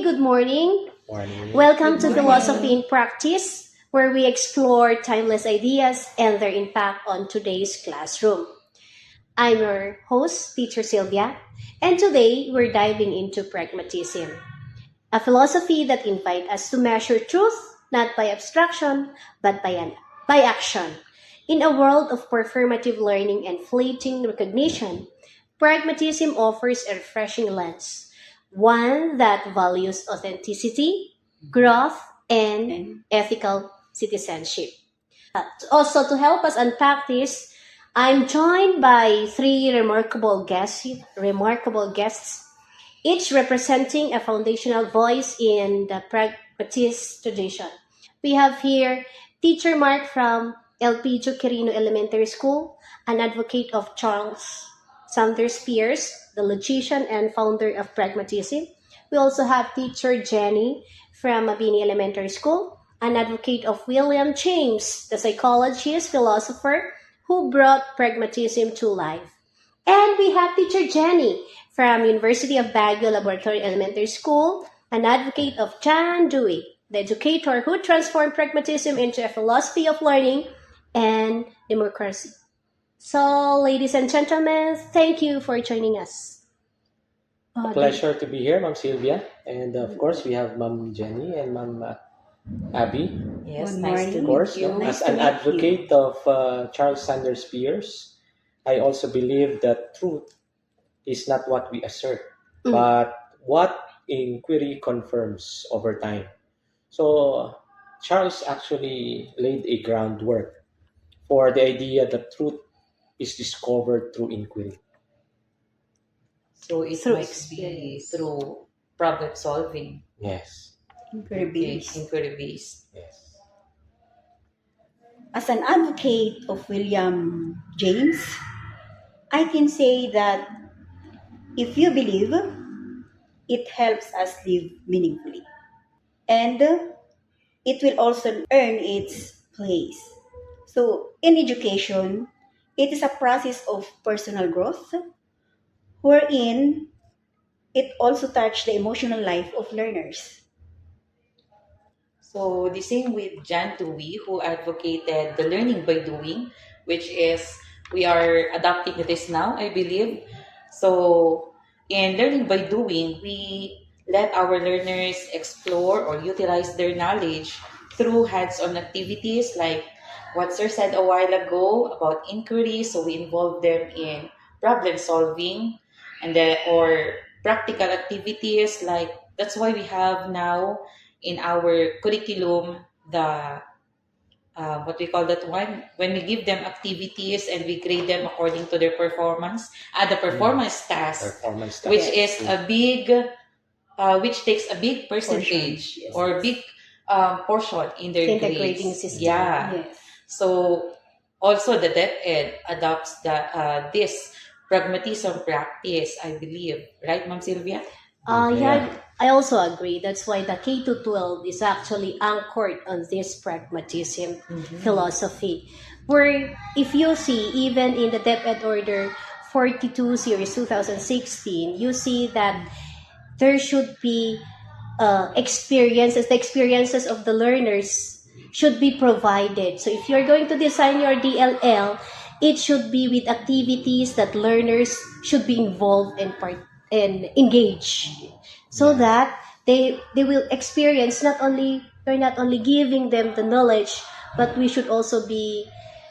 good morning. Morning. Welcome to Good Philosophy morning. in Practice, where we explore timeless ideas and their impact on today's classroom. I'm your host, Teacher Sylvia, and today we're diving into pragmatism, a philosophy that invites us to measure truth not by abstraction, but by action. In a world of performative learning and fleeting recognition, pragmatism offers a refreshing lens, one that values authenticity, growth, and ethical citizenship. Also, to help us unpack this, I'm joined by three remarkable guests, each representing a foundational voice in the pragmatist tradition. We have here Teacher Mark from Elpidio Quirino Elementary School, an advocate of Charles Sanders Peirce, the logician and founder of pragmatism. We also have Teacher Jenny from Mabini Elementary School, an advocate of William James, the psychologist, philosopher who brought pragmatism to life. And we have Teacher Jenny from University of Baguio Laboratory Elementary School, an advocate of John Dewey, the educator who transformed pragmatism into a philosophy of learning and democracy. So, ladies and gentlemen, thank you for joining us. A pleasure to be here, Ma'am Sylvia. And of course, we have Ma'am Jenny and Ma'am Abby. Yes, Good nice morning. to Of course, meet you. no? Nice As to an meet you. advocate of Charles Sanders Peirce, I also believe that truth is not what we assert, Mm. but what inquiry confirms over time. So, Charles actually laid a groundwork for the idea that truth is discovered through inquiry. So it Through must be experience. through problem solving, Yes, Inquiry based. inquiry based. yes. As an advocate of William James, I can say that if you believe, it helps us live meaningfully. And it will also earn its place. So, in education, it is a process of personal growth wherein it also touches the emotional life of learners. So the same with John Dewey, who advocated the learning by doing, which is we are adopting this now, I believe. So in learning by doing, we let our learners explore or utilize their knowledge through hands-on activities like what Sir said a while ago about inquiry. So we involve them in problem solving and or practical activities like that's why we have now in our curriculum the what we call that one when we give them activities and we grade them according to their performance the performance task Performance which task. is a big which takes a big percentage Portion, yes. or big portion in their In the grades. grading system. Yeah. Yes. So also the DepEd adopts the this pragmatism practice, I believe, right, Ma'am Sylvia? Yeah, I also agree. That's why the K to 12 is actually anchored on this pragmatism philosophy. Where, if you see, even in the DepEd Order 42 Series 2016, you see that there should be the experiences of the learners should be provided. So if you're going to design your DLL, it should be with activities that learners should be involved and engage, so that they will experience we're not only giving them the knowledge, but we should also be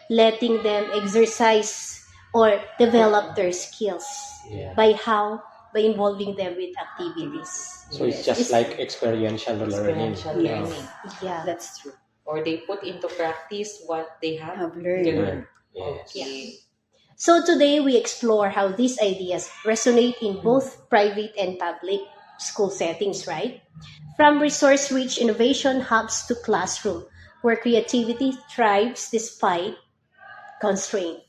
letting them exercise or develop their skills Yeah. by involving them with activities. So it's just like experiential learning. Experiential Yes. learning. Yeah. That's true. Or they put into practice what they have Have learned. learned. Yes. Okay. So today we explore how these ideas resonate in both private and public school settings, right? From resource-rich innovation hubs to classroom, where creativity thrives despite constraint.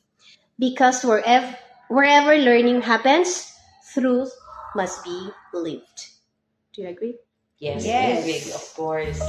Because wherever learning happens, truth must be lived. Do you agree? Yes, Yes. big, of course.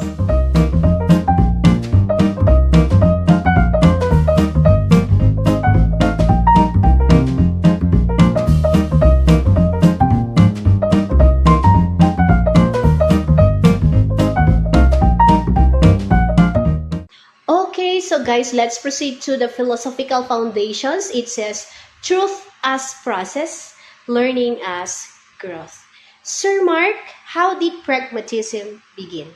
guys, let's proceed to the philosophical foundations. It says, truth as process, learning as growth. Sir Mark, how did pragmatism begin?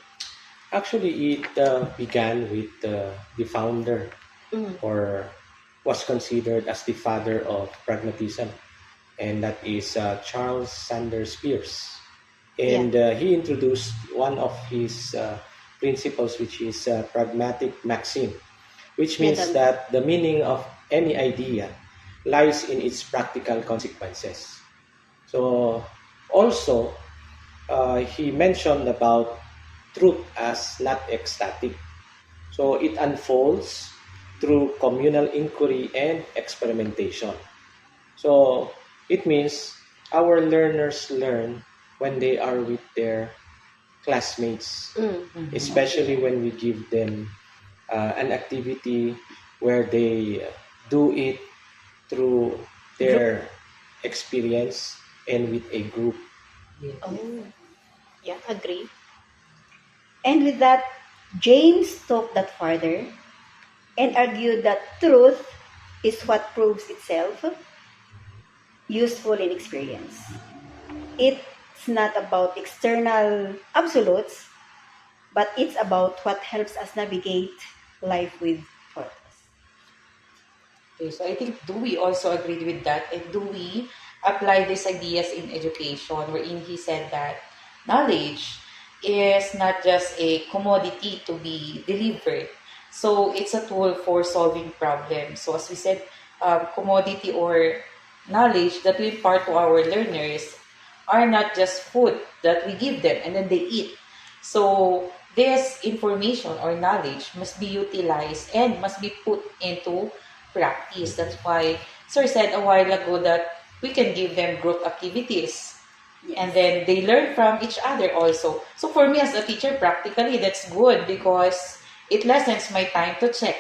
Actually, it began with the founder, Mm. or was considered as the father of pragmatism, and that is Charles Sanders Peirce. And he introduced one of his principles, which is pragmatic maxim, which Yeah, means that the meaning of any idea lies in its practical consequences. So, also, he mentioned about truth as not ecstatic. So, it unfolds through communal inquiry and experimentation. So, it means our learners learn when they are with their classmates, Mm. Mhm. especially when we give them an activity where they do it through their experience and with a group. Yes. Oh, yeah, agree. And with that, James took that further and argued that truth is what proves itself useful in experience. It's not about external absolutes, but it's about what helps us navigate life with purpose. Okay, so I think Dewey also agreed with that, and Dewey applied these ideas in education, wherein he said that knowledge is not just a commodity to be delivered. So it's a tool for solving problems. So as we said, commodity or knowledge that we impart to our learners are not just food that we give them and then they eat. So this information or knowledge must be utilized and must be put into practice. That's why Sir said a while ago that we can give them group activities and then they learn from each other also. So for me as a teacher, practically that's good because it lessens my time to check.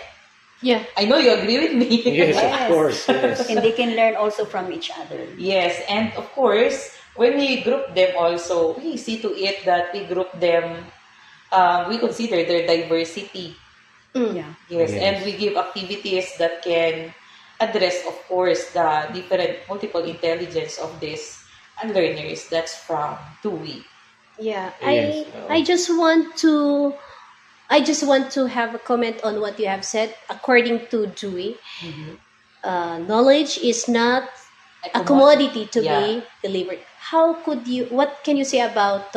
Yeah. I know you agree with me. Yes, Yes. of course, yes. And they can learn also from each other. Yes, and of course, when we group them also, we see to it that we group them, we consider their diversity. Mm. Yeah. Yes, Yes. and we give activities that can address, of course, the different multiple intelligence of these learners. That's from Dewey. Yeah, Yes, I just want to have a comment on what you have said. According to Dewey, Mhm. knowledge is not a commodity to be delivered. How could you? What can you say about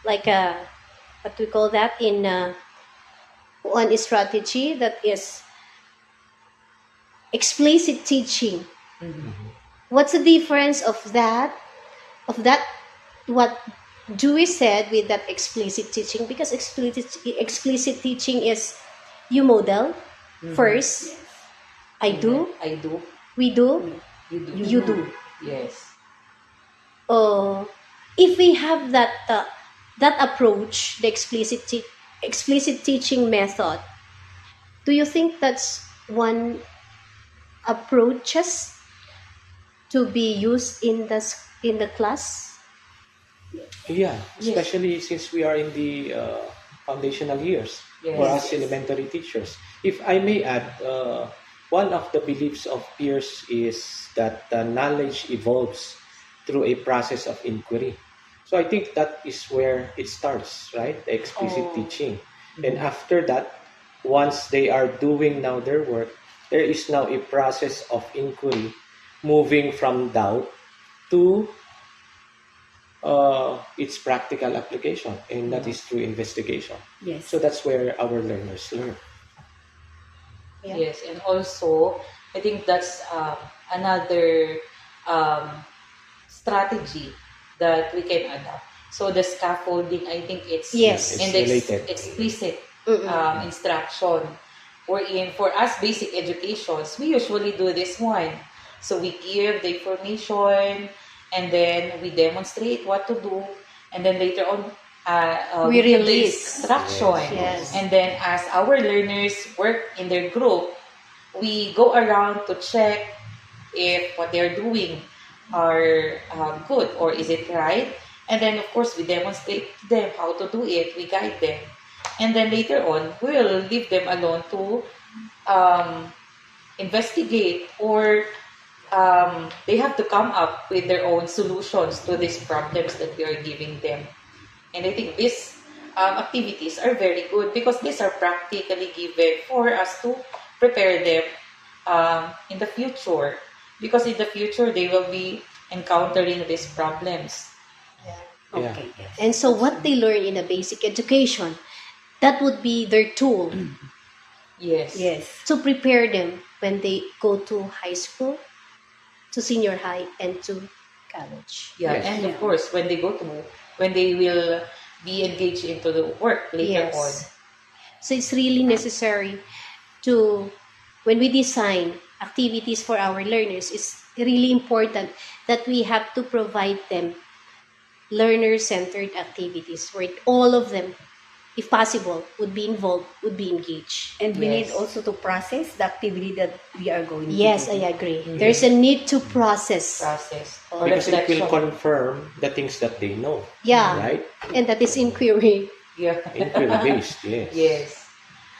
like what we call that in one strategy that is explicit teaching? Mhm. What's the difference of that? Of that, what Dewey said with that explicit teaching? Because explicit teaching is you model Mhm. first. I do, I do. we do, You do. you do. Yes. If we have that approach, the explicit teaching method, do you think that's one approaches to be used in the class? Yeah, Yes. especially since we are in the foundational years for Yes. us elementary teachers. If I may add, one of the beliefs of Pierce is that knowledge evolves through a process of inquiry. So I think that is where it starts, right? The explicit Oh. teaching. And after that, once they are doing now their work, there is now a process of inquiry moving from doubt to its practical application, and that is through investigation. Yes. So that's where our learners learn. Yeah. Yes, and also I think that's another um, strategy that we can adopt. So the scaffolding, I think it's Yes. in It's the related. explicit Mm-mm. instruction. Wherein for us basic educations, we usually do this one. So we give the information and then we demonstrate what to do, and then later on We give the release. instruction. Yes. And then as our learners work in their group, we go around to check if what they're doing are good or is it right. And then of course we demonstrate to them how to do it, we guide them. And then later on, we'll leave them alone to um, investigate, or they have to come up with their own solutions to these problems that we are giving them. And I think these activities are very good because these are practically given for us to prepare them in the future. Because in the future, they will be encountering these problems. Yeah. Okay, yes. And so what they learn in a basic education, that would be their tool Yes. Yes. to prepare them when they go to high school, to senior high, and to college. Yeah, Yes. and Yeah. of course, when they will be engaged into the work later on. Yes. So it's really necessary to, when we design activities for our learners, it's really important that we have to provide them learner-centered activities where all of them, if possible, would be involved, would be engaged. And we need Yes. also to process the activity that we are going Yes, to do. I agree. There's a need to process. Process or Because it will reflection. confirm the things that they know, Yeah, right? and that is inquiry. Yeah. Inquiry based, yes. Yes.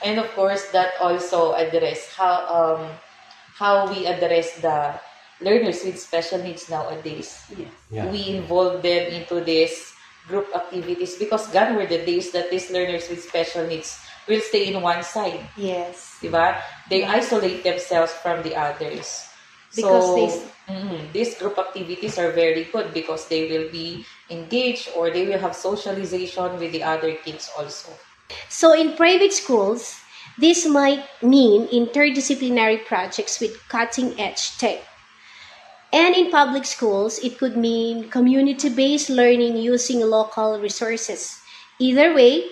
And of course, that also address how we address the learners with special needs nowadays. Yes. Yeah. We involve them into these group activities because gone were the days that these learners with special needs will stay in one side. Yes. Diba? They isolate themselves from the others. Because these group activities are very good because they will be engaged or they will have socialization with the other kids also. So in private schools, this might mean interdisciplinary projects with cutting-edge tech. And in public schools, it could mean community-based learning using local resources. Either way,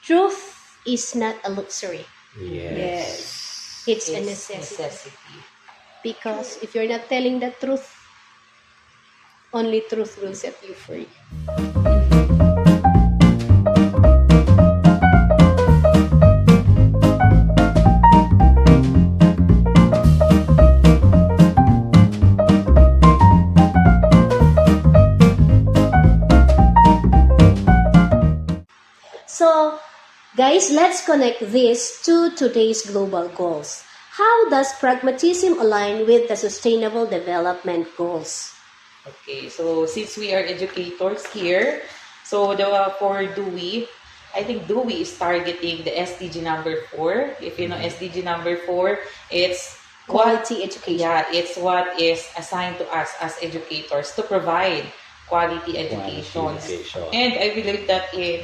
truth is not a luxury. Yes. It's a It's necessity. Because if you're not telling the truth, only truth will set you free. So, guys, let's connect this to today's global goals. How does pragmatism align with the Sustainable Development Goals? Okay, so since we are educators here, so for Dewey, I think Dewey is targeting the SDG number 4. If you know SDG number 4, it's Quality education. Yeah, it's what is assigned to us as educators to provide quality education. education. And I believe that in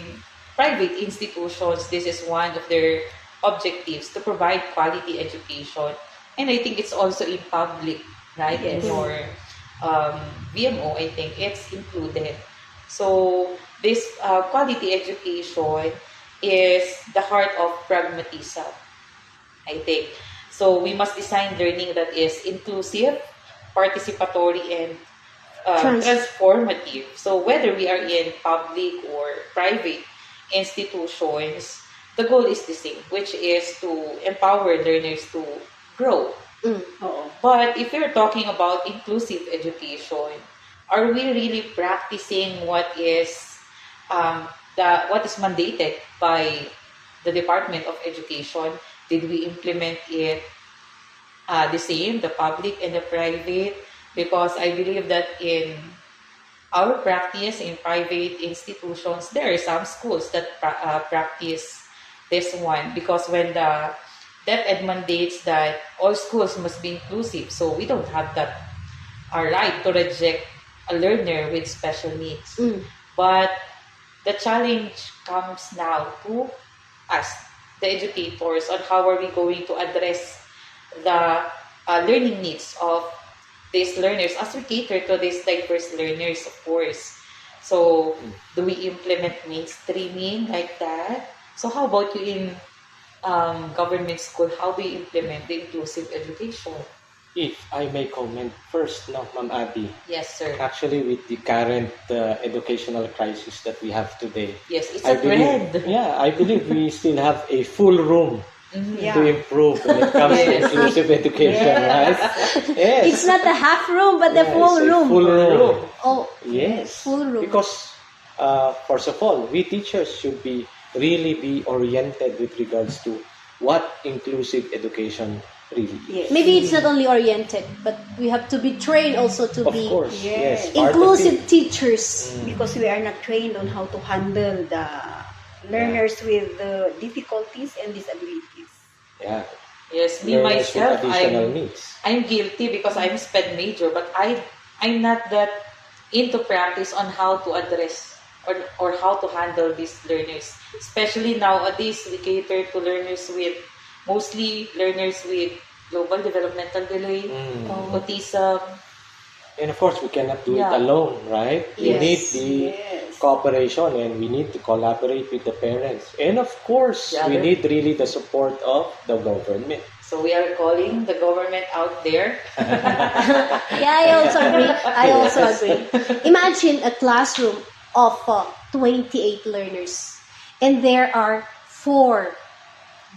private institutions, this is one of their objectives to provide quality education. And I think it's also in public, right? In Yes. your VMO, I think it's included. So this quality education is the heart of pragmatism, I think. So we must design learning that is inclusive, participatory, and transformative. So whether we are in public or private institutions, the goal is the same, which is to empower learners to grow. Oo. But if you're talking about inclusive education, are we really practicing what is mandated by the Department of Education? Did we implement it the same, the public and the private? Because I believe that in our practice in private institutions, there are some schools that practice this one because when the DepEd mandates that all schools must be inclusive, so we don't have that right to reject a learner with special needs. But the challenge comes now to us, the educators, on how are we going to address the learning needs of these learners as we cater to these diverse learners, of course. So, do we implement mainstreaming like that? So, how about you in government school? How do you implement the inclusive education? If I may comment first, no, Ma'am Abby. Yes, sir. Actually, with the current educational crisis that we have today, Yes, it's I a trend. believe, yeah, I believe we still have a full room Mhm. Yeah. to improve when it comes to Yes. inclusive education, right? Yes. It's not a half room, but the Yeah, full it's a room. Full room. Oh, Yes. full room. Because, first of all, we teachers should really be oriented with regards to what inclusive education really is. Yes. Maybe it's not only oriented, but we have to be trained also to Of be course, Yes. yes. part of inclusive it. teachers. Because we are not trained on how to handle the learners with difficulties and disabilities. Yeah. Yes, me Learners with myself, additional needs. I'm guilty because I'm SPED major, but I'm not that into practice on how to address or how to handle these learners. Especially nowadays, we cater to learners with mostly learners with global developmental delay, autism. And of course, we cannot do Yeah. it alone, right? We Yes. need the Yes. cooperation and we need to collaborate with the parents. And of course, Yeah, we there- need really the support of the government. So we are calling the government out there. Yeah, I also agree. I also agree. Imagine a classroom of 28 learners, and there are 4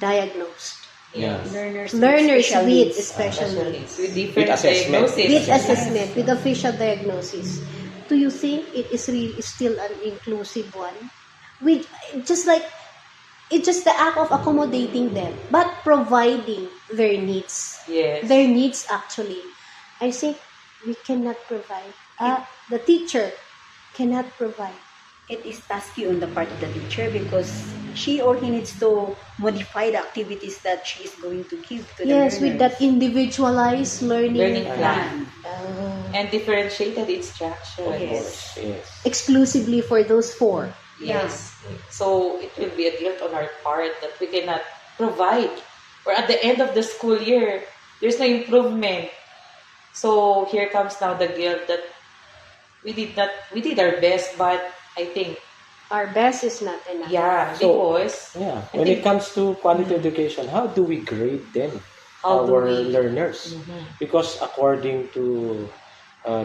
diagnosed. Yeah. Learners, Learners special with needs. special Special needs. needs with different With assessment. diagnoses. With assessment, with official diagnosis. Do you think it is really still an inclusive one? With just like it's just the act of accommodating them, but providing their needs. Yes. Their needs actually. I think we cannot provide. The teacher cannot provide. It is tasky on the part of the teacher because she or he needs to modify the activities that she is going to give to the Yes, with learners. that individualized learning, Learning plan. uh, And differentiated instruction. Yes. Yes. exclusively for those 4. Yes. So it will be a guilt on our part that we cannot provide. Or at the end of the school year, there's no improvement. So here comes now the guilt that we did our best, but I think, Our best is not enough. yeah, So- because Yeah. I When it think- comes to quality education, how do we grade them? how do Our we... learners. Mhm. Because according to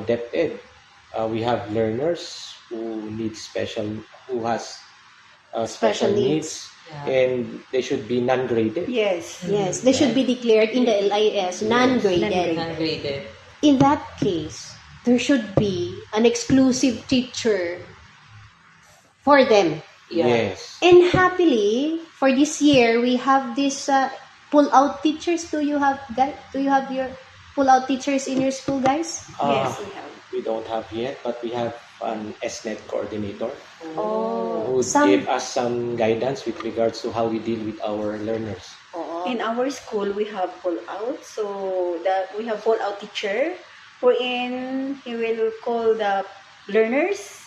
DepEd, we have learners who need who has Special special needs. needs, Yeah. and they should be non-graded. Yes. Yes, they should be declared in the LIS non-graded. non-graded. Non-graded. In that case, there should be an exclusive teacher for them. Yeah. Yes. And happily, for this year, we have this pull-out teachers. Do you have your pull-out teachers in your school, guys? Yes, we have. We don't have yet, but we have an SNET coordinator Oh, who some. give us some guidance with regards to how we deal with our learners. Oo. In our school, we have pull-out. So that we have pull-out teacher wherein he will call the learners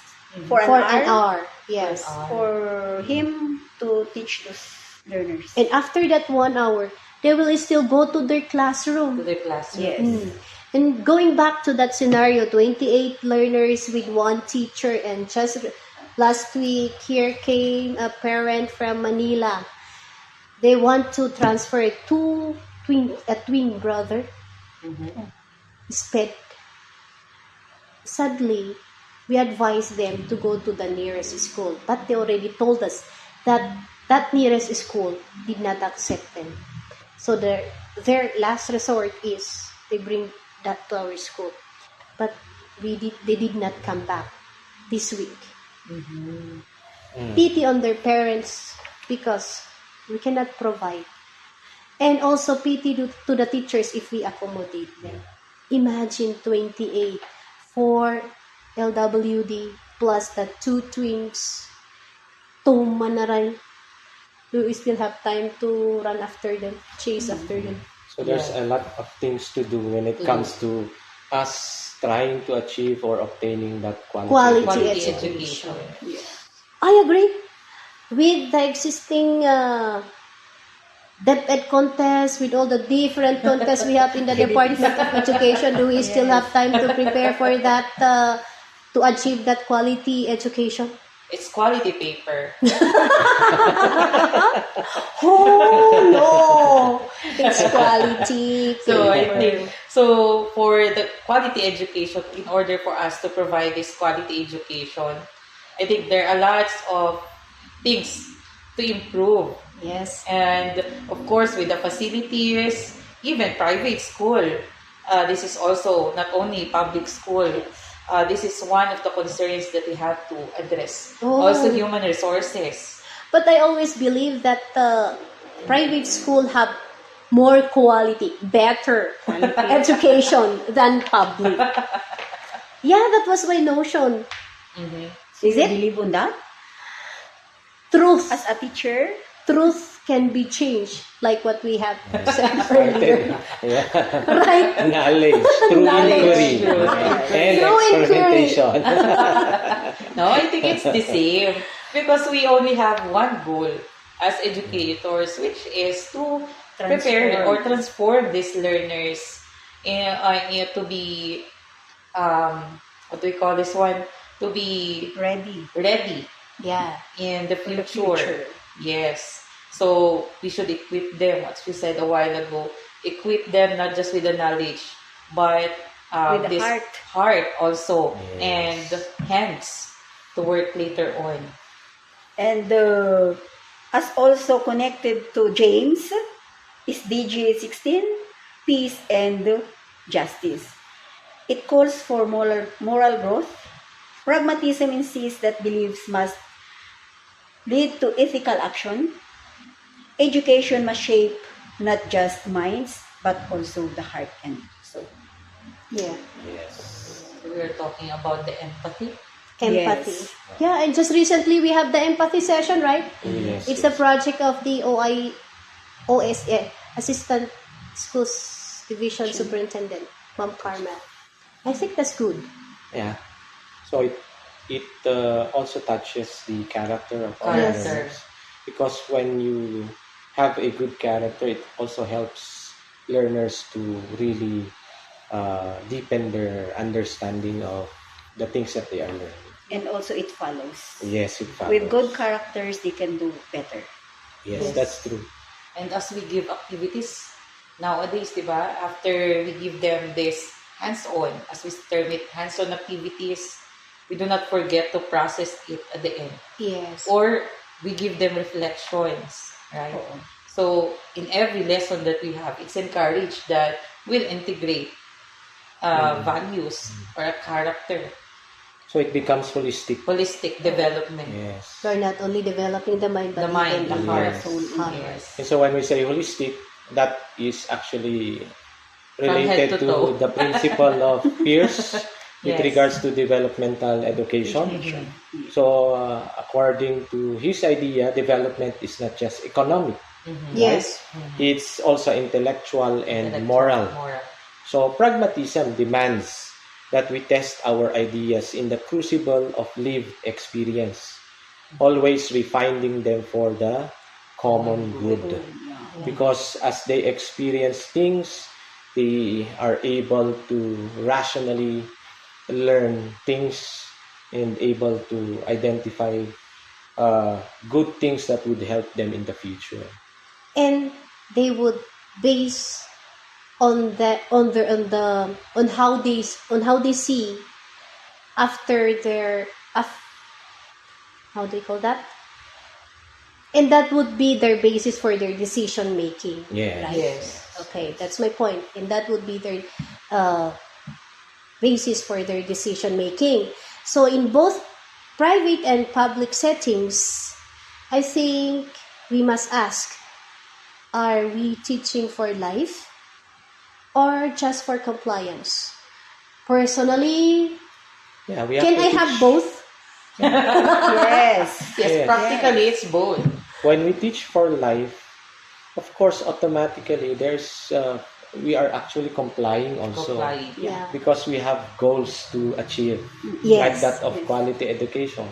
for For an an hour hour, yes. for him to teach those learners. And after that 1 hour, they will still go to their To classroom. the classroom. Yes. Mm. And going back to that scenario, 28 learners with 1 teacher, and just last week, here came a parent from Manila. They want to transfer a twin brother, Mhm. SPED. Sadly, we advised them to go to the nearest school, but they already told us that that nearest school did not accept them. So their last resort is they bring that to our school. But they did not come back this week. Mhm. Pity on their parents because we cannot provide. And also pity to the teachers if we accommodate them. Imagine 28 for LWD plus the 2 twins. Tuma na rin. Do we still have time to run after them, chase after them? So there's a lot of things to do when it comes to us trying to achieve or obtaining that quality. Quality education. education. I agree with the existing DepEd contest, with all the different contests we have in the Department of Education. Do we still have time to prepare for that, to achieve that quality education? It's quality paper. Oh, no! It's quality. So I paper. think so for the quality education, in order for us to provide this quality education, I think there are lots of things to improve. Yes. And of course, with the facilities, even private school, this is also not only public school. This is one of the concerns that we have to address. Oh. Also, human resources. But I always believe that private school have more quality, better education than public. Yeah, that was my notion. Mhm. So Is you it? believe on that? Truth. As a teacher, Truth can be changed, like what we have said earlier. Started, yeah. Right? Knowledge through Knowledge. inquiry True. and Through inquiry. experimentation. No, I think it's the same because we only have one goal as educators, which is to prepare or transform these learners to be what do we call this one? To be ready. ready Yeah. in the For the future. future. Yes. So we should equip them, as we said a while ago, equip them not just with the knowledge, but With the this heart. also Yes. and hands to work later on. And as also connected to James is DG 16, Peace and Justice. It calls for moral growth. Pragmatism insists that beliefs must lead to ethical action. Education must shape not just minds, but also the heart and soul. Yeah. Yes. We were talking about the empathy. Empathy. Yes. Yeah, and just recently we have the empathy session, right? Yes. It's a project of the OSA, Assistant Schools Division Superintendent, Ma'am Carmel. I think that's good. Yeah. So it also touches the character of our Character. learners, because when you have a good character, it also helps learners to really deepen their understanding of the things that they are learning. And also it follows. Yes, it follows. With good characters, they can do better. Yes, Yes. that's true. And as we give activities nowadays, di ba? After we give them this hands-on, as we term it, hands-on activities, we do not forget to process it at the end. Yes. Or we give them reflections, right? Oo. So in every lesson that we have, it's encouraged that we'll integrate values or a character, So it becomes holistic. holistic development. Yes. We're not only developing the mind, but The mind, even the heart, Yes. soul, heart. Yes. And so when we say holistic, that is actually From related head to toe. to the principle of Pierce with Yes. regards to developmental education. So according to his idea, development is not just economic. Mhm. Yes. It's also intellectual and Intellectual, moral. moral. So pragmatism demands that we test our ideas in the crucible of lived experience, always refining them for the common good. Because as they experience things, they are able to rationally learn things and able to identify good things that would help them in the future. And they would base on how they see after their how do you call that? And that would be their basis for their decision making. Yes. Right? Yes. Okay, that's my point. And that would be their basis for their decision making. So in both private and public settings, I think we must ask, are we teaching for life or just for compliance? Personally, Yeah, we have can to I teach. have both? Yes. Yes, Yes. practically it's both. When we teach for life, of course, automatically we are actually complying also, Complying. Yeah. because we have goals to achieve, like Yes. that of quality education.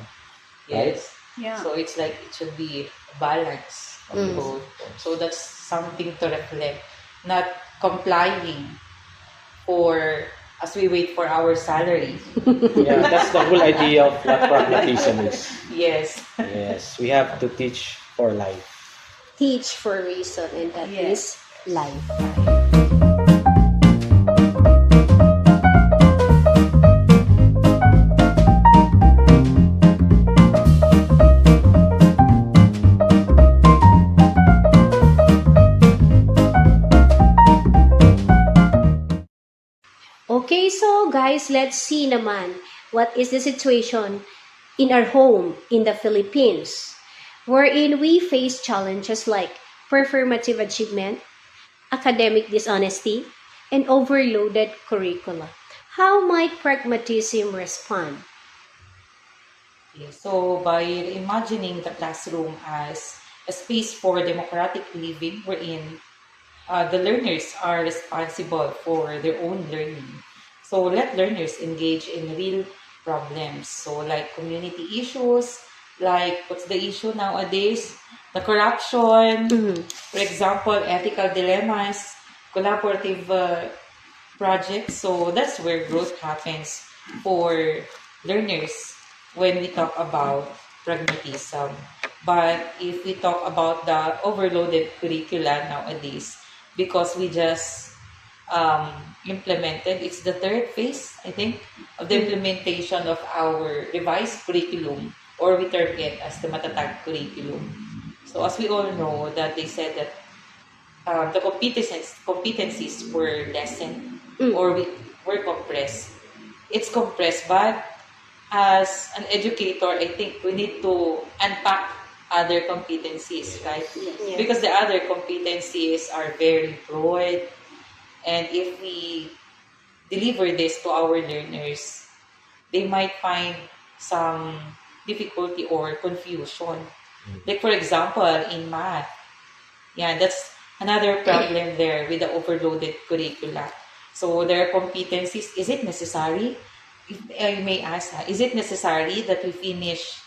Yes. Yeah. So it's like it should be balance of Mm. both. So that's something to reflect. Not complying for as we wait for our salary. Yeah, that's the whole idea of what pragmatism is. Yes. Yes, we have to teach for life. Teach for a reason, and that is Yes. life. Okay, so guys, let's see naman what is the situation in our home in the Philippines, wherein we face challenges like performative achievement, academic dishonesty, and overloaded curricula. How might pragmatism respond? Okay, so by imagining the classroom as a space for democratic living wherein the learners are responsible for their own learning. So let learners engage in real problems. So like community issues, like what's the issue nowadays? The corruption, Mhm. for example, ethical dilemmas, collaborative projects. So that's where growth happens for learners when we talk about pragmatism. But if we talk about the overloaded curricula nowadays, because we just um, implemented, it's the third phase, I think, of the implementation of our revised curriculum, or we term it as the Matatag curriculum. So as we all know that they said that the competencies were lessened Mm. or were compressed. It's compressed, but as an educator, I think we need to unpack other competencies, right? Yes. Because the other competencies are very broad, and if we deliver this to our learners, they might find some difficulty or confusion. Like for example, in math, yeah, that's another problem there with the overloaded curricula. So there are competencies. Is it necessary? If you may ask, is it necessary that we finish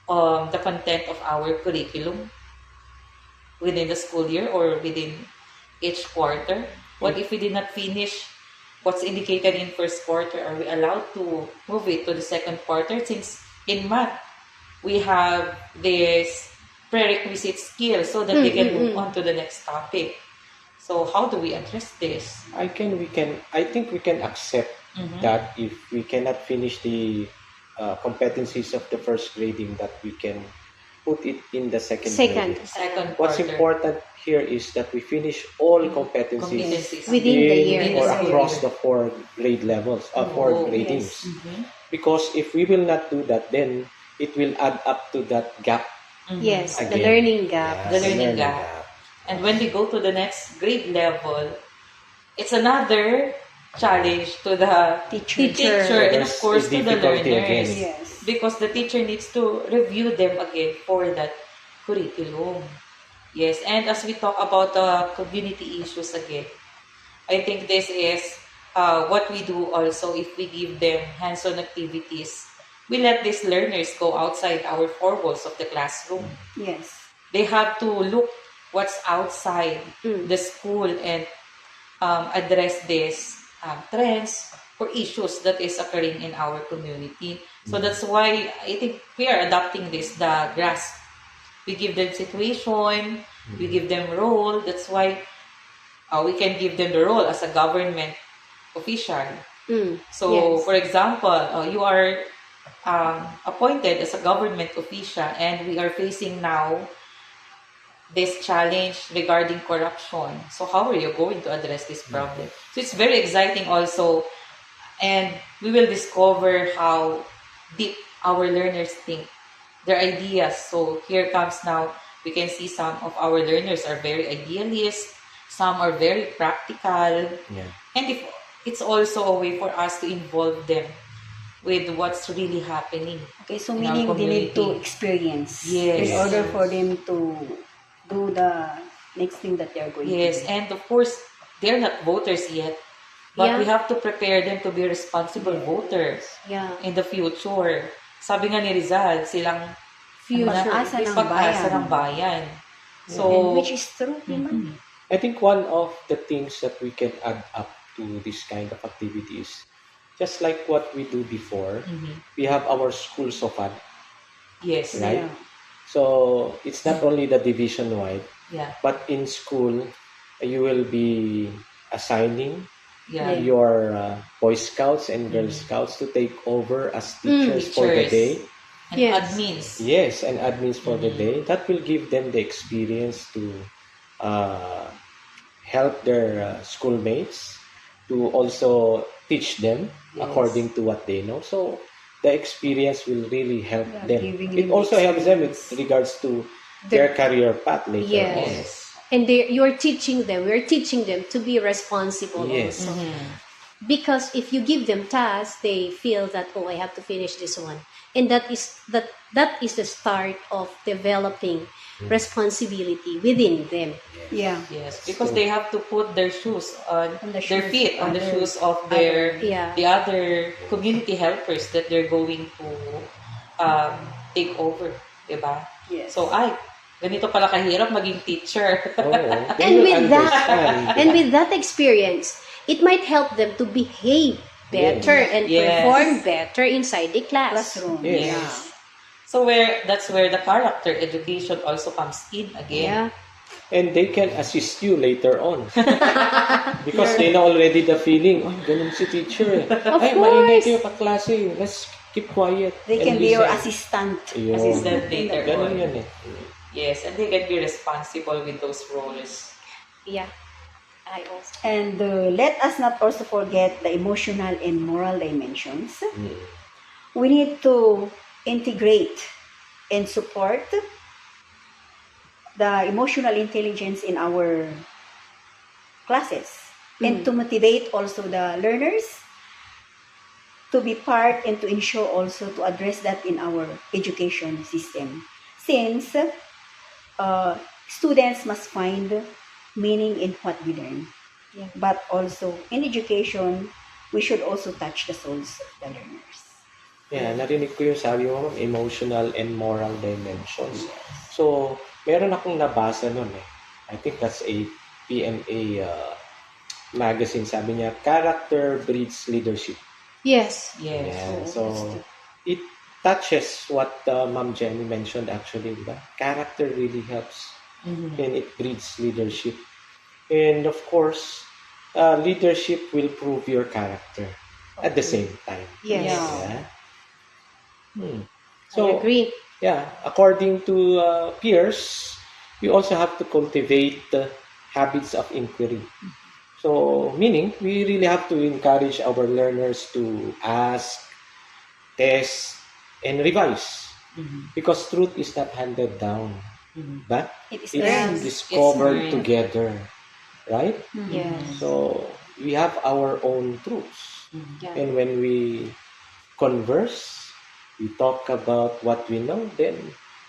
the content of our curriculum within the school year or within each quarter? What if we did not finish what's indicated in first quarter? Are we allowed to move it to the second quarter? Since in math, we have this prerequisite skill so that they can move on to the next topic. So how do we address this? I think we can accept Mhm. that if we cannot finish the competencies of the first grading, that we can put it in the second Second. grading. Second What's quarter. important here is that we finish all competencies Competencies. Within the in year. or Within the across year. the four grade levels, four Oh, gradings. Mhm. Because if we will not do that, then it will add up to that gap Mhm. Yes, the again. learning gap. Yeah, The learning gap. And when we go to the next grade level, it's another challenge to the Teacher. teacher and of There's course a to the difficulty learners. again. Yes. Because the teacher needs to review them again for that curriculum. Yes, and as we talk about the community issues again, I think this is what we do also if we give them hands-on activities. We let these learners go outside our four walls of the classroom. Yes. They have to look what's outside Mm. the school and address these trends or issues that is occurring in our community. So that's why I think we are adopting this, the grasp. We give them situation, we give them role. That's why we can give them the role as a government official. Mm. So, Yes. for example, you are appointed as a government official, and we are facing now this challenge regarding corruption. So, how are you going to address this problem? So, it's very exciting also, and we will discover how deep our learners think, their ideas. So, here comes now, we can see some of our learners are very idealist, some are very practical, Yeah. and if it's also a way for us to involve them with what's really happening. Okay, so In our meaning they need to community. experience Yes. in order for them to do the next thing that they're going Yes, to do. and of course, they're not voters yet, but Yeah. we have to prepare them to be responsible voters Yeah. in the future. Sabi nga ni Rizal, silang Future. Pag-asa ng pag-asa bayan. ng bayan. And So, which is true, Mhm. I think one of the things that we can add up to this kind of activities, just like what we do before, Mhm. we have our school SOFAD, Yes. right? Yeah. So it's not only the division wide, Yeah. but in school, you will be assigning Yeah. your Boy Scouts and Girl Mhm. Scouts to take over as teachers for the Teachers. day. And Yes. admins. Yes, and admins for the Mhm. day. That will give them the experience to uh, help their schoolmates, to also teach them Yes. according to what they know. So the experience will really help Yeah, them. giving It them also helps them with experience. regards to their career path later Yes. on. Yes. And we're teaching them to be responsible Yes. also. Mhm. Because if you give them tasks, they feel that, oh, I have to finish this one, and that is the start of developing responsibility within them. Yeah. Yes, because they have to put their shoes on On the their shoes feet on the other- shoes of their Yeah. the other community helpers that they're going to take over, diba? Yes. So ganito pala kahirap maging teacher. Oo. They And will with that, understand. and with that experience, it might help them to behave better and Yes. perform better inside the class. Classroom. Yes. Yes. So that's where the character education also comes in again. Yeah. And they can assist you later on. Because they know already the feeling, oh, ganun si teacher. Of Ay, maingay course. kayo kaklase. Let's keep quiet. They and can be your listen." assistant. Yun. Assistant later Ganun on. yun eh. Yes, and they can be responsible with those roles. Yeah. I also. And let us not also forget the emotional and moral dimensions. Mm. We need to integrate and support the emotional intelligence in our classes and to motivate also the learners to be part and to ensure also to address that in our education system, since students must find meaning in what we learn. Yeah. But also in education, we should also touch the souls of the learners. Yeah, narinig ko yung sabi mo, ma'am, emotional and moral dimensions. So, meron akong nabasa nun eh. I think that's a PMA magazine. Sabi niya, character breeds leadership. Yes. Yes. Yeah, Oo, so, that's it touches what Ma'am Jenny mentioned actually, diba? Character really helps Mhm. and it breeds leadership. And of course, leadership will prove your character at the same time. Yes. Yeah. Yeah. I So, agree. yeah, according to peers, we also have to cultivate habits of inquiry. So, meaning, we really have to encourage our learners to ask, test, and revise. Mhm. Because truth is not handed down, Mhm. but It is it's learned. discovered It's learned. together. Right? Yes. So, we have our own truths. Mhm. Yeah. And when we converse, we talk about what we know, then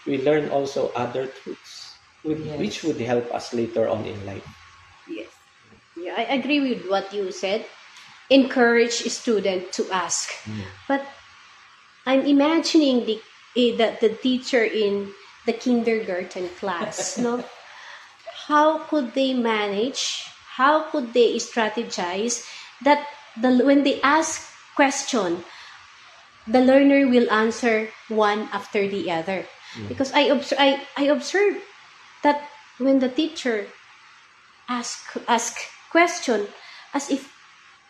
we learn also other truths, Yes. which would help us later on in life. Yes. Yeah, I agree with what you said. Encourage student to ask. But I'm imagining the teacher in the kindergarten class, no? How could they manage? How could they strategize that when they ask question, the learner will answer one after the other? Because I observe that when the teacher ask question, as if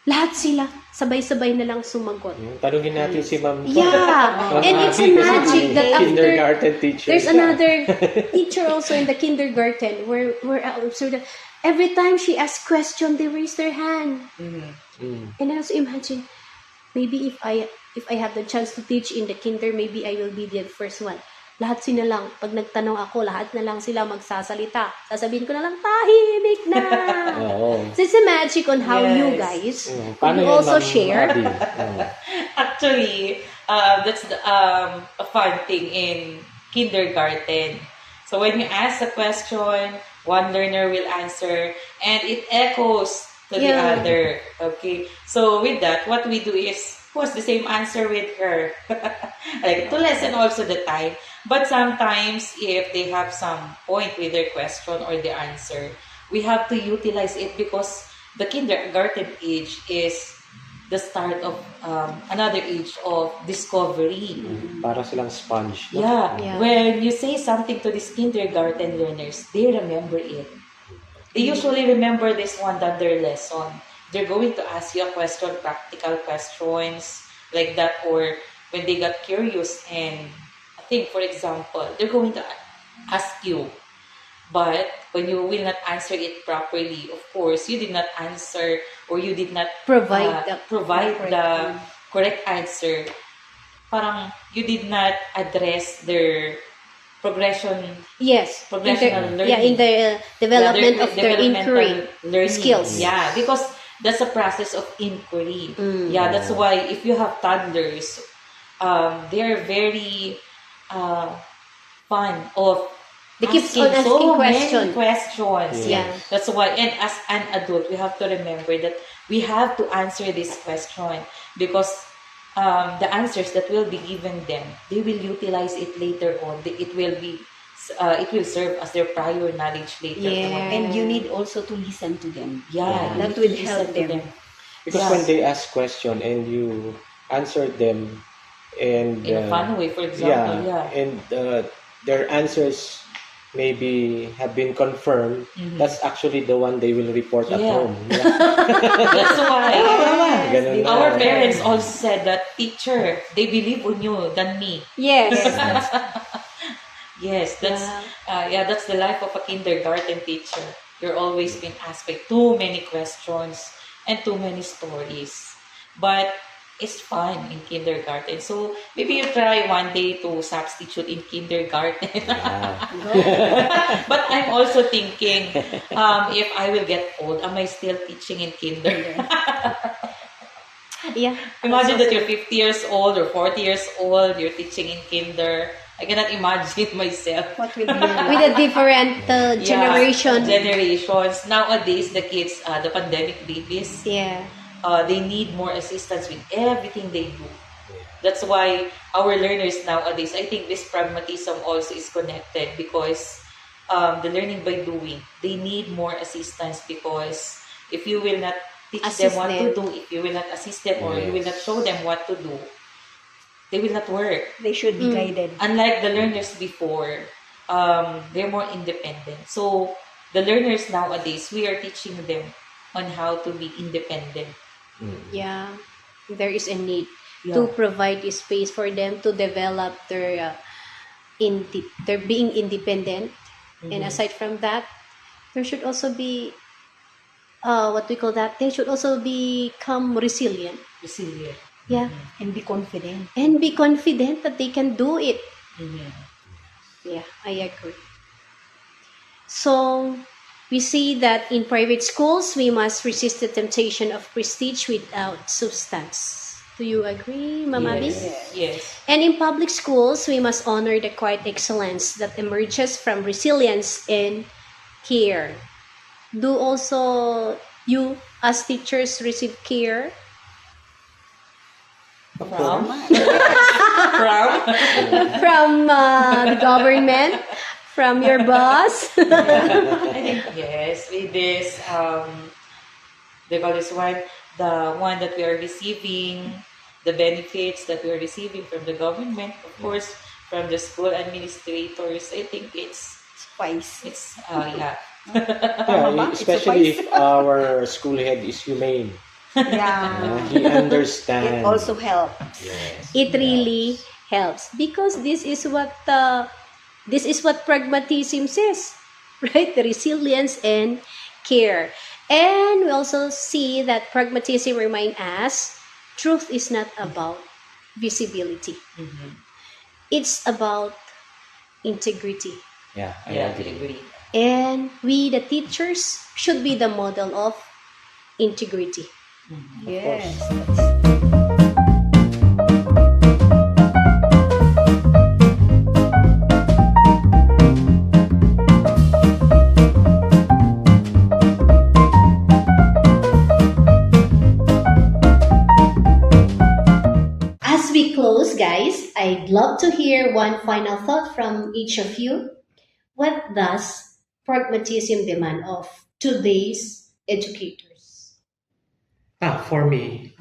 lahat sila sabay-sabay na lang sumagot. Tanungin natin si Ma'am Yeah, Ma'am and it's a Abby, kasi magic that after kindergarten teacher there's siya. another teacher also in the kindergarten where I observed that every time she asks question, they raise their hand. Mhm. Mm. And I also imagine, maybe if I have the chance to teach in the kinder, maybe I will be the first one. Lahat sila lang, pag nagtanong ako, lahat na lang sila magsasalita. Sasabihin ko na lang, tahimik na. Oo. So it's a magic on how Yes. you guys Paano you yan, also Ma'am share. Abby? Oo. Actually, that's a fun thing in kindergarten. So when you ask a question, one learner will answer, and it echoes to the Yeah. other. Okay. So with that, what we do is post the same answer with her, like to lessen also the time. But sometimes, if they have some point with their question or the answer, we have to utilize it because the kindergarten age is the start of another age of discovery. Para silang sponge. No? Yeah. Yeah. When you say something to these kindergarten learners, they remember it. They usually remember this one than their lesson. They're going to ask you a question, practical questions like that, or when they got curious and I think, for example, they're going to ask you, but when you will not answer it properly, of course, you did not answer or you did not Provide provide correct the one. correct answer. Parang you did not address their progression, Yes, progressional learning. yeah, in the development Yeah, of their inquiry developmental learning. skills. Yeah, because that's a process of inquiry. Mm. Yeah, that's why if you have toddlers, they're very uh, fun of They keeps on asking so many question. questions. Yeah. That's why, and as an adult, we have to remember that we have to answer this question because the answers that will be given them, they will utilize it later on. It will serve as their prior knowledge later Yeah. on. And you need also to listen to them. Yeah, That you will need to help listen to them. Because Yeah. when they ask question and you answer them, and In a fun way, for example, and their answers maybe have been confirmed, Mhm. that's actually the one they will report at Yeah. home. Yeah. That's why Ganun na. our parents also said that, teacher, they believe on you than me. Yes. Yes, that's Yeah. that's the life of a kindergarten teacher. You're always being asked by too many questions and too many stories. But it's fun in kindergarten. So maybe you try one day to substitute in kindergarten. Yeah. But I'm also thinking, if I will get old, am I still teaching in kinder? Yeah. Imagine that you're 50 years old or 40 years old, you're teaching in kinder. I cannot imagine myself. What will be your life? With a different generation. Generations. Nowadays, the kids, the pandemic babies, Yeah. they need more assistance with everything they do. That's why our learners nowadays, I think this pragmatism also is connected because the learning by doing, they need more assistance because if you will not teach Assist them what them. to do, if you will not assist them or you will not show them what to do, they will not work. They should be guided. Unlike the learners before, they're more independent. So the learners nowadays, we are teaching them on how to be independent. Yeah. There is a need Yeah. to provide a space for them to develop their their being independent. And aside from that, there should also be what we call that. They should also become resilient. Resilient. Yeah. And be confident. And be confident that they can do it. Mhm. Yeah, I agree. So we see that in private schools, we must resist the temptation of prestige without substance. Do you agree, Mama B? Yes. And in public schools, we must honor the quiet excellence that emerges from resilience and care. Do also you, as teachers, receive care Of From? course. From? from the government, from your boss? I think yes, with this they call this one, the one that we are receiving, the benefits that we are receiving from the government, of course, from the school administrators. I think it's Spice. yeah. Yeah, especially if our school head is humane. Yeah. He understands. It also helps. Yes. It really helps because this is what pragmatism says, right? The resilience and care. And we also see that pragmatism reminds us truth is not about visibility. Mhm. It's about integrity. Yeah, I Yeah, I agree. agree. And we, the teachers, should be the model of integrity. Yes. As we close, guys, I'd love to hear one final thought from each of you. What does pragmatism demand of today's educators? For me,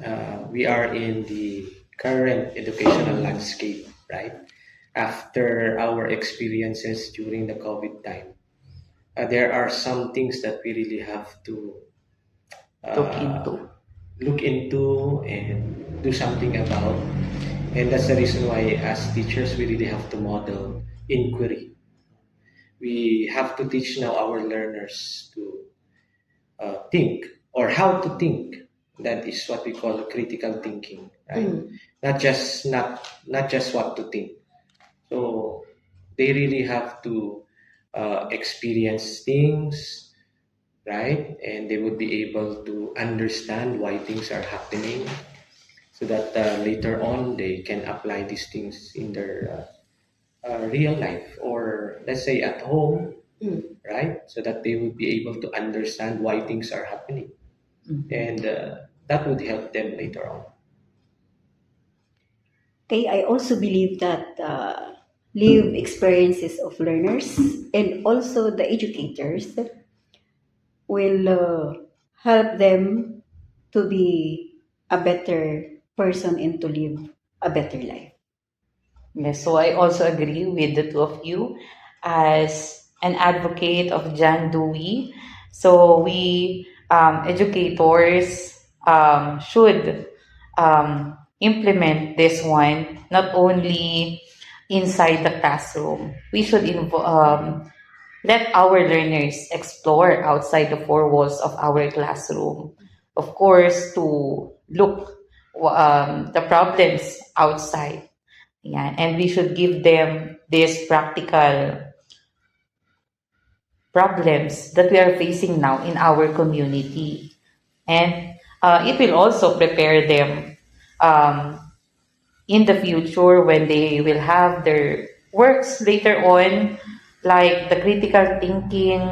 we are in the current educational landscape, right? After our experiences during the COVID time, there are some things that we really have to look into and do something about. And that's the reason why, as teachers, we really have to model inquiry. We have to teach now our learners to think or how to think. That is what we call critical thinking, right? Not just what to think. So They really have to experience things, right? And they would be able to understand why things are happening so that later on they can apply these things in their real life, or let's say at home, Mm. right? So that they would be able to understand why things are happening. Mhm. And that would help them later on. Okay, I also believe that live experiences of learners and also the educators will help them to be a better person and to live a better life. Yes, so I also agree with the two of you as an advocate of John Dewey. So we educators should implement this one not only inside the classroom. We should let our learners explore outside the four walls of our classroom. Of course, to look the problems outside. Yeah, and we should give them these practical problems that we are facing now in our community. And it will also prepare them um, in the future when they will have their works later on, like the critical thinking.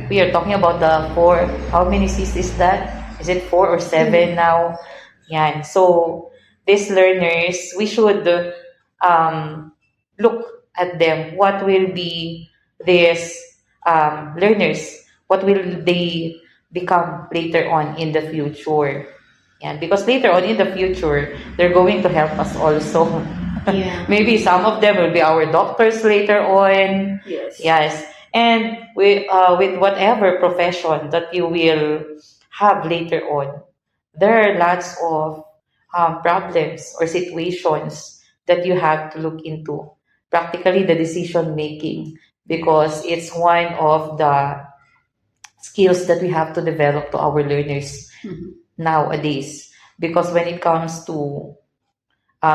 We are talking about the four. How many C's is that? Is it four or seven now? Yeah. And so these learners, we should um, look at them. What will be these learners? What will they become later on in the future? Yeah, because later on in the future, they're going to help us also. Yeah. Maybe some of them will be our doctors later on. Yes. Yes. And with whatever profession that you will have later on, there are lots of problems or situations that you have to look into. Practically the decision making, because it's one of the skills that we have to develop to our learners Mhm. nowadays. Because when it comes to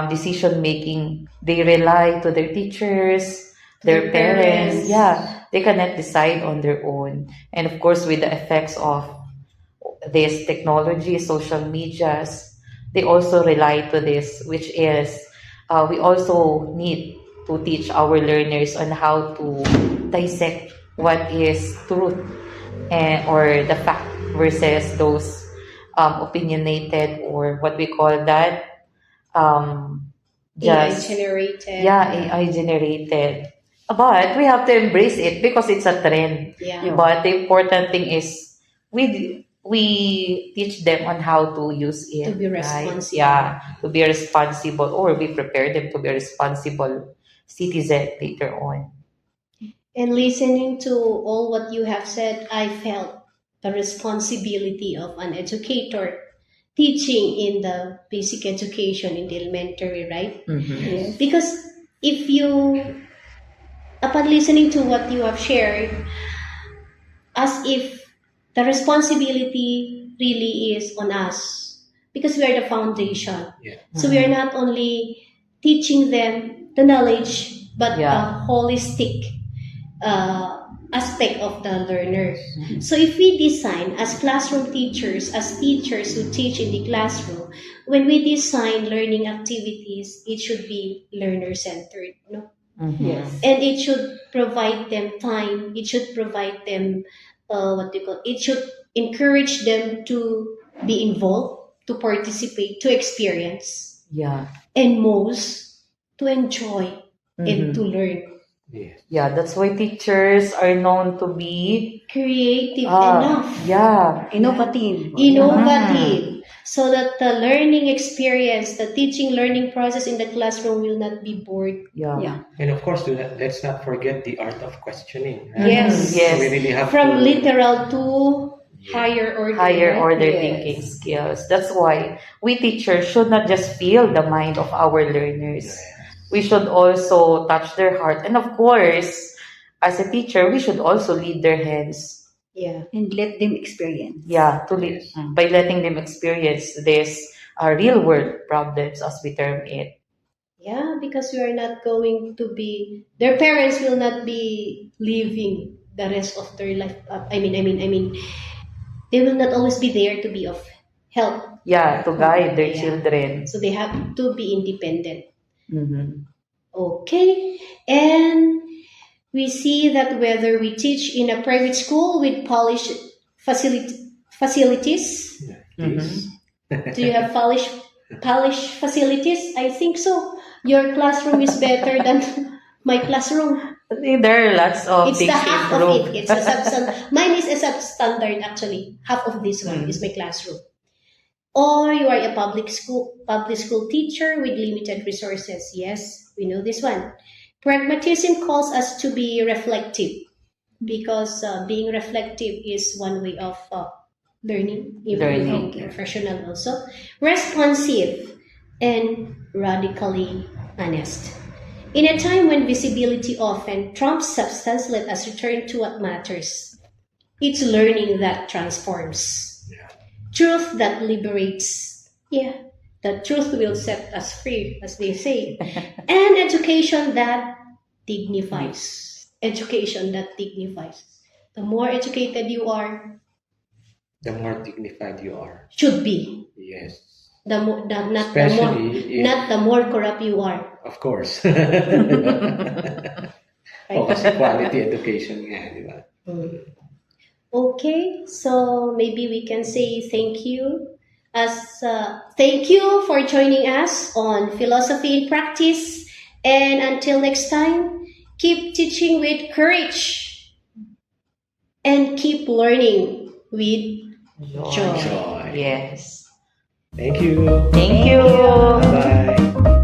decision making, they rely to their teachers, their Their parents. parents. Yeah, they cannot decide on their own. And of course, with the effects of this technology, social medias, they also rely to this, which is we also need to teach our learners on how to dissect what is truth and or the fact versus those opinionated, or what we call that, um, AI just generated. yeah, AI generated. But we have to embrace it because it's a trend. Yeah. Yeah. But the important thing is we teach them on how to use it. To be right? responsible. Yeah, to be responsible, or we prepare them to be responsible citizen later on. And listening to all what you have said, I felt the responsibility of an educator teaching in the basic education in the elementary, right? Mm-hmm. Yes. Because if you, upon listening to what you have shared, as if the responsibility really is on us, because we are the foundation. Yeah. So we are not only teaching them the knowledge, but Yeah. the holistic aspect of the learner. So if we design as classroom teachers, as teachers who teach in the classroom, when we design learning activities, it should be learner centered, no? Mm-hmm. Yes. And it should provide them time. It should provide them what do you call? It should encourage them to be involved, to participate, to experience, Yeah. and most to enjoy and Mhm. to learn. Yes. Yeah, that's why teachers are known to be Creative enough. yeah, Innovative. Innovative, so that the learning experience, the teaching learning process in the classroom will not be bored. yeah. Yeah. And of course, let's not forget the art of questioning. Mhm. Yes. Yes. So we really have From to, literal to higher order. Higher right? order Yes. thinking skills. That's why we teachers should not just feel the mind of our learners. We should also touch their heart. And of course, as a teacher, we should also lead their hands. Yeah. And let them experience. Yeah, to lead, Yes. by letting them experience this real world problems, as we term it. Yeah, because we are not going to be, their parents will not be living the rest of their life. I mean, they will not always be there to be of help. Yeah, to guide their Yeah. children. So they have to be independent. Mm-hmm. Okay. And we see that whether we teach in a private school with polished facilities, Yes. do you have polished facilities? I think so. Your classroom is better than my classroom. I think there are lots of It's the things to half of improve. it. It's a substandard. Mine is a substandard actually. Half of this one is my classroom. Or you are a public school teacher with limited resources. Yes, we know this one. Pragmatism calls us to be reflective because being reflective is one way of learning, even Learning. professional also. Responsive and radically honest. In a time when visibility often trumps substance, let us return to what matters. It's learning that transforms. Yeah. Truth that liberates. Yeah, the truth will set us free, as they say. And education that dignifies. Education that dignifies. The more educated you are, The more dignified you are. should be. Yes. Not the more, Especially if, not the more corrupt you are. of course. Right? O, kasi quality education nga, di ba? Okay, so maybe we can say thank you thank you for joining us on Philosophy in Practice, and until next time, keep teaching with courage and keep learning with joy. Joy. Yes. Thank you. Thank you. Bye-bye.